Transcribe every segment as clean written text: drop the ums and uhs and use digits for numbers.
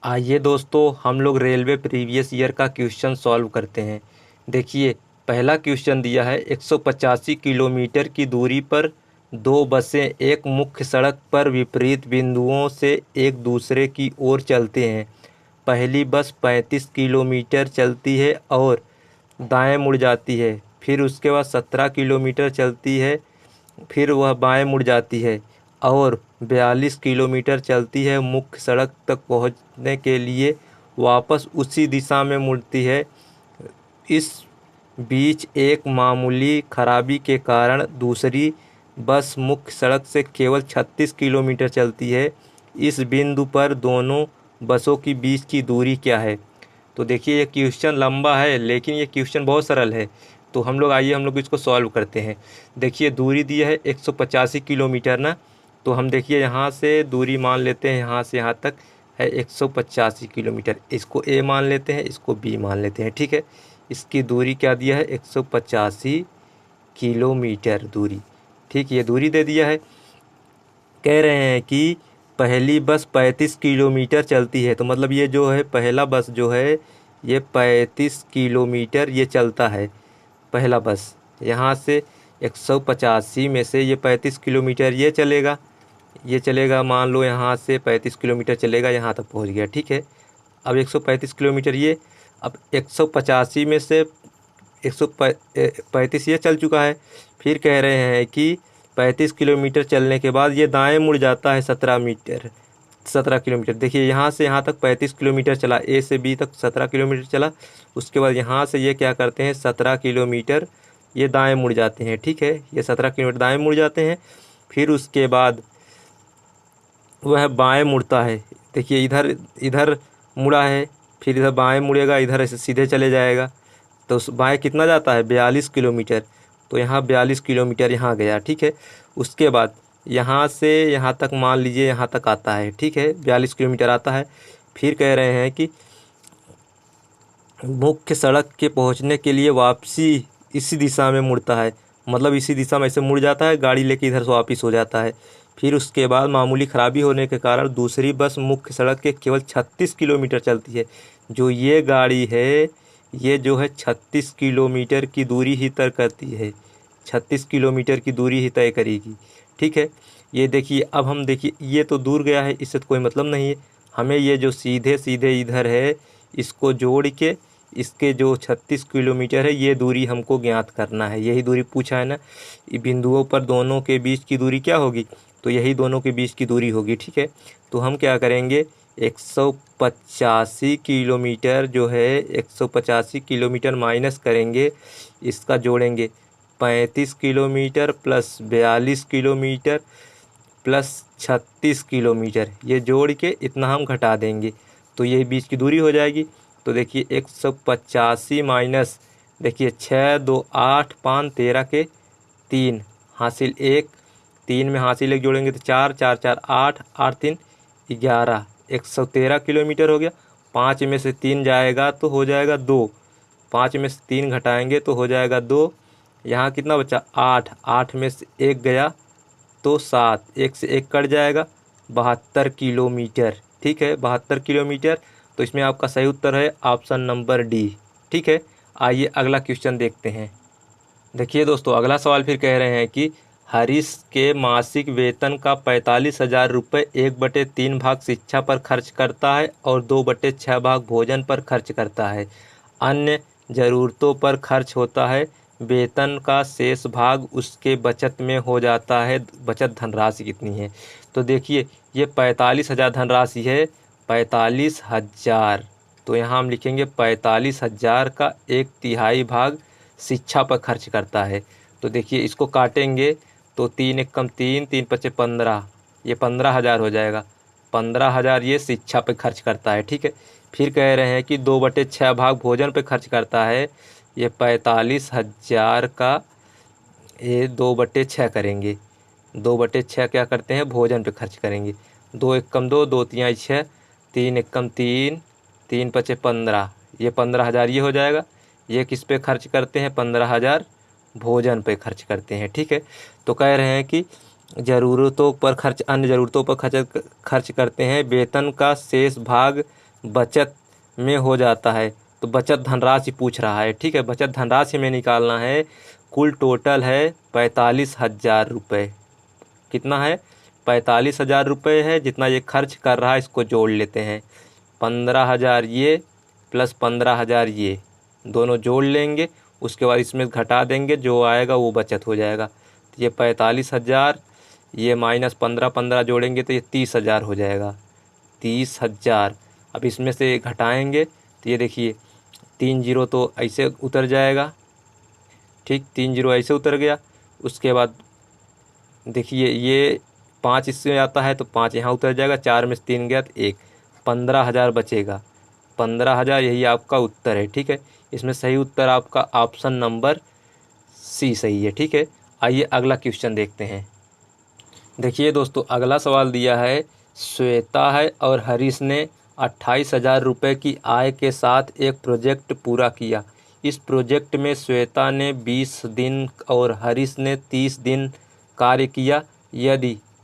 आइए दोस्तों, हम लोग रेलवे प्रीवियस ईयर का क्वेश्चन सॉल्व करते हैं। देखिए, पहला क्वेश्चन दिया है 185 किलोमीटर की दूरी पर दो बसें एक मुख्य सड़क पर विपरीत बिंदुओं से एक दूसरे की ओर चलते हैं। पहली बस 35 किलोमीटर चलती है और दाएं मुड़ जाती है। फिर उसके बाद 17 किलोमीटर चलती है, फिर वह बाएं मुड़ जाती है और 42 किलोमीटर चलती है। मुख्य सड़क तक पहुंचने के लिए वापस उसी दिशा में मुड़ती है। इस बीच एक मामूली खराबी के कारण दूसरी बस मुख्य सड़क से केवल 36 किलोमीटर चलती है। इस बिंदु पर दोनों बसों के बीच की दूरी क्या है? तो देखिए, ये क्वेश्चन लंबा है लेकिन ये क्वेश्चन बहुत सरल है। तो हम लोग इसको सॉल्व करते हैं। देखिए, दूरी दी है 185 किलोमीटर ना। तो हम देखिए यहाँ से दूरी मान लेते हैं, यहाँ से यहाँ तक है 185 किलोमीटर। इसको ए मान लेते हैं, इसको बी मान लेते हैं, ठीक है। इसकी दूरी क्या दिया है? 185 किलोमीटर दूरी। ठीक, ये दूरी दे दिया है। कह रहे हैं कि पहली बस 35 किलोमीटर चलती है। तो मतलब ये जो है पहला बस जो है ये 35 किलोमीटर ये चलता है। पहला बस यहाँ से 185 में से ये 35 किलोमीटर ये चलेगा, मान लो यहाँ से 35 किलोमीटर चलेगा, यहाँ तक पहुँच गया, ठीक है। अब 135 किलोमीटर ये, अब 185 में से 135 ये चल चुका है। फिर कह रहे हैं कि 35 किलोमीटर चलने के बाद ये दाएं मुड़ जाता है 17 किलोमीटर। देखिए, यहाँ से यहाँ तक 35 किलोमीटर चला, ए से बी तक 17 किलोमीटर चला। उसके बाद यहाँ से ये क्या करते हैं, 17 किलोमीटर ये दाएं मुड़ जाते हैं, ठीक है। ये 17 किलोमीटर दाएं मुड़ जाते हैं। फिर उसके बाद वह बाएं मुड़ता है। देखिए, इधर इधर मुड़ा है, फिर इधर बाएं मुड़ेगा, इधर ऐसे सीधे चले जाएगा। तो बाएं कितना जाता है? 42 किलोमीटर। तो यहाँ 42 किलोमीटर यहाँ गया, ठीक है। उसके बाद यहाँ से यहाँ तक मान लीजिए यहाँ तक आता है, ठीक है, 42 किलोमीटर आता है। फिर कह रहे हैं कि मुख्य सड़क के पहुँचने के लिए वापसी इसी दिशा में मुड़ता है। मतलब इसी दिशा में ऐसे मुड़ जाता है, गाड़ी लेके इधर से वापस हो जाता है। फिर उसके बाद मामूली खराबी होने के कारण दूसरी बस मुख्य सड़क के केवल 36 किलोमीटर चलती है। जो ये गाड़ी है ये जो है 36 किलोमीटर की दूरी ही तय करती है, 36 किलोमीटर की दूरी ही तय करेगी, ठीक है। ये देखिए, अब हम देखिए ये तो दूर गया है, इससे तो कोई मतलब नहीं है। हमें ये जो सीधे सीधे इधर है इसको जोड़ के इसके जो 36 किलोमीटर है ये दूरी हमको ज्ञात करना है। यही दूरी पूछा है ना। बिंदुओं पर दोनों के बीच की दूरी क्या होगी? तो यही दोनों के बीच की दूरी होगी, ठीक है। तो हम क्या करेंगे, 185 किलोमीटर जो है 185 किलोमीटर माइनस करेंगे, इसका जोड़ेंगे 35 kilometre plus 42 kilometre plus 36 kilometre, ये जोड़ के इतना हम घटा देंगे तो ये बीच की दूरी हो जाएगी। तो देखिए 185 माइनस, देखिए 6 2 8 5 13 के 3 हासिल 1, 3 में हासिल 1 जोड़ेंगे तो 4 4 4 8 8 3 11, 113 किलोमीटर हो गया। 5 में से 3 जाएगा तो हो जाएगा 2, 5 में से 3 घटाएंगे तो हो जाएगा 2। यहाँ कितना बचा? 8, 8 में से 1 गया तो 7, 1 से 1 कट जाएगा, 72 किलोमीटर, ठीक है, 72 किलोमीटर। तो इसमें आपका सही उत्तर है ऑप्शन नंबर डी, ठीक है। आइए अगला क्वेश्चन देखते हैं। देखिए दोस्तों, अगला सवाल फिर कह रहे हैं कि हरीश के मासिक वेतन का 45,000 रुपये 1/3 भाग शिक्षा पर खर्च करता है और 2/6 भाग भोजन पर खर्च करता है। अन्य ज़रूरतों पर खर्च होता है। वेतन का शेष भाग उसके बचत में हो जाता है। बचत धनराशि कितनी है? तो देखिए, ये 45,000 धनराशि है, 45,000। तो यहाँ हम लिखेंगे 45,000 का 1/3 भाग शिक्षा पर खर्च करता है। तो देखिए, इसको काटेंगे तो 3 एकम 3, 3 पचे 15, ये 15,000 हो जाएगा। 15,000 ये शिक्षा पे खर्च करता है, ठीक है। फिर कह रहे हैं कि 2/6 भाग भोजन पे खर्च करता है। ये 45,000 का ये 2/6 करेंगे, 2/6 क्या करते हैं, भोजन पे खर्च करेंगे। 2 एकम 2, 2 तिहाई 6, 3 एकम 3, 3 पचे 15, ये 15,000 ये हो जाएगा। ये किस पे खर्च करते हैं? 15,000 भोजन पे खर्च करते हैं, ठीक है। तो कह रहे हैं कि ज़रूरतों पर खर्च, अन्य ज़रूरतों पर खर्च करते हैं। वेतन का शेष भाग बचत में हो जाता है। तो बचत धनराशि पूछ रहा है, ठीक है। बचत धनराशि में निकालना है। कुल टोटल है 45,000 रुपये। कितना है? 45,000 रुपये है। जितना ये खर्च कर रहा है इसको जोड़ लेते हैं। 15,000 ये प्लस 15,000 ये, दोनों जोड़ लेंगे। उसके बाद इसमें घटा देंगे, जो आएगा वो बचत हो जाएगा। तो ये 45,000, ये माइनस 15 जोड़ेंगे तो ये 30,000 हो जाएगा। 30,000। अब इसमें से घटाएंगे तो ये देखिए 3 जीरो तो ऐसे उतर जाएगा, ठीक। 3 जीरो ऐसे उतर गया। उसके बाद देखिए ये 5 इसमें आता है तो 5 यहाँ उतर जाएगा। 4 में से 3 गया तो 1, 15,000 बचेगा। 15,000, यही आपका उत्तर है, ठीक है। इसमें सही उत्तर आपका ऑप्शन नंबर सी सही है, ठीक है। आइए अगला क्वेश्चन देखते हैं। देखिए दोस्तों, अगला सवाल दिया है, श्वेता है और हरीश ने 28,000 रुपये की आय के साथ एक प्रोजेक्ट पूरा किया। इस प्रोजेक्ट में श्वेता ने 20 दिन और हरीश ने 30 दिन कार्य किया।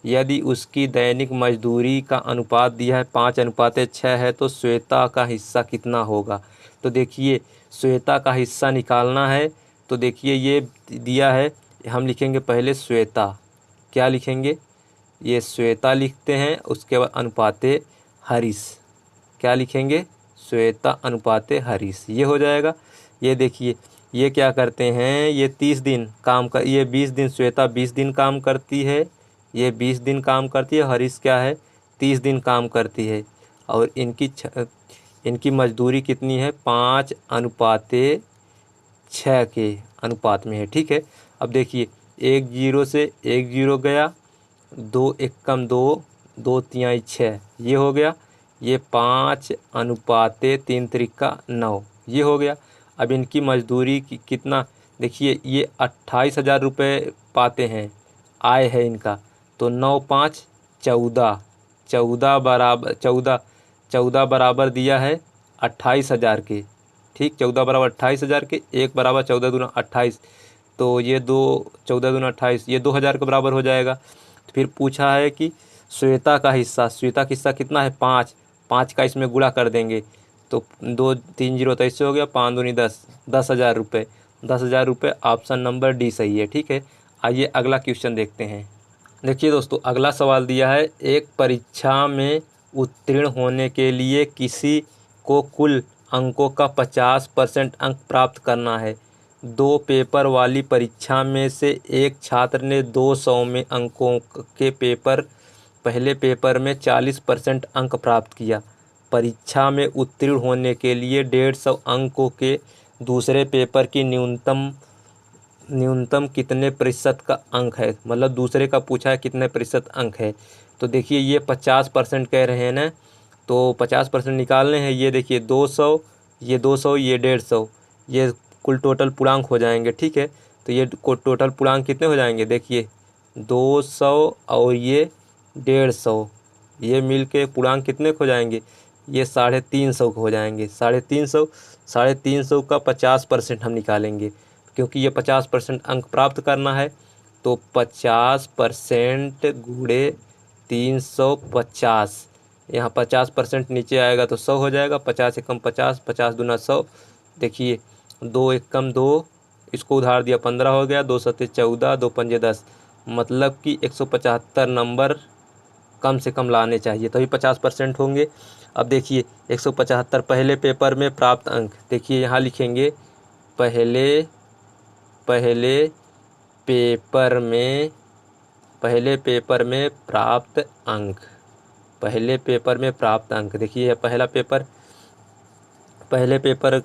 यदि उसकी दैनिक मजदूरी का अनुपात दिया है 5:6 है, तो श्वेता का हिस्सा कितना होगा। तो देखिए श्वेता का हिस्सा निकालना है। तो देखिए ये दिया है, हम लिखेंगे पहले श्वेता। क्या लिखेंगे? ये श्वेता लिखते हैं। उसके बाद अनुपाते हरीश। क्या लिखेंगे? श्वेता अनुपाते हरीश, ये हो जाएगा। ये देखिए ये क्या करते हैं, ये 30 दिन काम कर, ये 20 दिन, श्वेता 20 दिन काम करती है, ये 20 दिन काम करती है। हरीश क्या है? 30 दिन काम करती है। और इनकी मजदूरी कितनी है? 5:6 के अनुपात में है, ठीक है। अब देखिए 1 जीरो से 1 जीरो गया, 2 एकम 2, 2 तिहाई 6, ये हो गया। ये 5:3 त्रिका 9, ये हो गया। अब इनकी मजदूरी कितना, देखिए ये 28,000 रुपये पाते हैं, आय है इनका। तो 9 5 14, 14 बराबर दिया है 28,000 के, ठीक। 14 बराबर 28,000 के, 1 बराबर 14 दूना 28। तो ये 14 दूना 28, ये 2,000 के बराबर हो जाएगा। तो फिर पूछा है कि श्वेता का हिस्सा कितना है? 5 का इसमें गुणा कर देंगे तो 2 3 जीरो तो ऐसे हो गया, 5 दूनी 10, 10,000 रुपये। 10,000 रुपये, ऑप्शन नंबर डी सही है, ठीक है। आइए अगला क्वेश्चन देखते हैं। देखिए दोस्तों, अगला सवाल दिया है, एक परीक्षा में उत्तीर्ण होने के लिए किसी को कुल अंकों का 50% अंक प्राप्त करना है। 2 पेपर वाली परीक्षा में से एक छात्र ने 200 में अंकों के पहले पेपर में 40% अंक प्राप्त किया। परीक्षा में उत्तीर्ण होने के लिए 150 अंकों के दूसरे पेपर की न्यूनतम कितने प्रतिशत का अंक है। मतलब दूसरे का पूछा है कितने प्रतिशत अंक है। तो देखिए ये 50% कह रहे हैं ना, तो 50% निकालने हैं। ये देखिए 200, ये 200, ये 150, ये कुल टोटल पूर्णांक हो जाएंगे, ठीक है। तो ये टोटल पूर्णांक कितने हो जाएंगे? देखिए 200 और ये 150, ये मिल के पूर्णांक कितने हो जाएंगे? ये 350 हो जाएंगे। 350 का 50% हम निकालेंगे, क्योंकि ये 50% अंक प्राप्त करना है। तो 50% गुणे 350, यहाँ 50% नीचे आएगा तो 100 हो जाएगा। 50 एकम 50, 50 दूना 100। देखिए 2 एकम 2, इसको उधार दिया 15 हो गया, 2 सत्ते 14, 2 पंजे 10। मतलब कि 175 नंबर कम से कम लाने चाहिए, तभी 50% होंगे। अब देखिए 175 पहले पेपर में प्राप्त अंक, देखिए यहाँ लिखेंगे पहले पेपर में प्राप्त अंक। पहले पेपर में प्राप्त अंक, देखिए पहले पेपर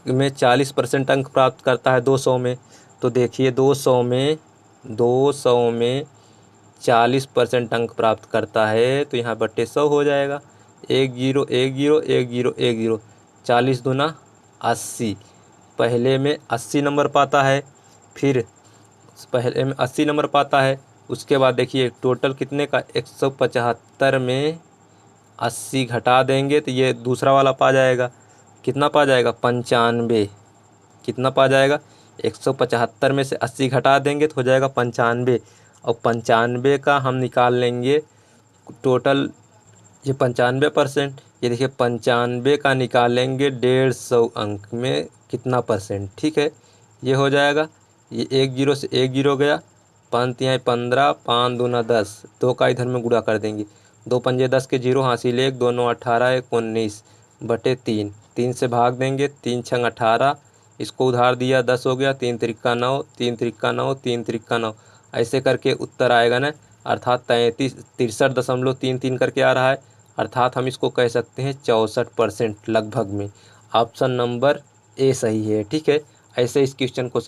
में 40% अंक प्राप्त करता है 200 में। तो देखिए 200 में 40% अंक प्राप्त करता है, तो यहाँ बट्टे 100 हो जाएगा। 1 जीरो 1 जीरो 1 जीरो 1 जीरो, 40 दूना 80। पहले में 80 नंबर पाता है, फिर पहले में 80 नंबर पाता है। उसके बाद देखिए टोटल कितने का, 175 में 80 घटा देंगे तो ये दूसरा वाला पा जाएगा। कितना पा जाएगा? 95। कितना पा जाएगा? 175 में से 80 घटा देंगे तो हो जाएगा 95। और 95 का हम निकाल लेंगे टोटल, ये 95%, ये देखिए 95 का निकालेंगे 150 अंक में कितना परसेंट, ठीक है। ये हो जाएगा, ये 1 जीरो से 1 जीरो गया, 5 तिहाई 15, 5 दूना 10, 2 का इधर में गुणा कर देंगे, 2 पंजे 10 के जीरो हासिल 1, 2 9 18, 1 19 बटे 3, 3 से भाग देंगे, 3 छंग 18, इसको उधार दिया 10 हो गया, 3 त्रिक्का 9, 3 त्रिक्का 9, 3 त्रिक्का 9, ऐसे करके उत्तर आएगा ना, अर्थात 63.33 करके आ रहा है, अर्थात हम इसको कह सकते हैं 64% लगभग में। ऑप्शन नंबर ए सही है, ठीक है। ऐसे इस क्वेश्चन को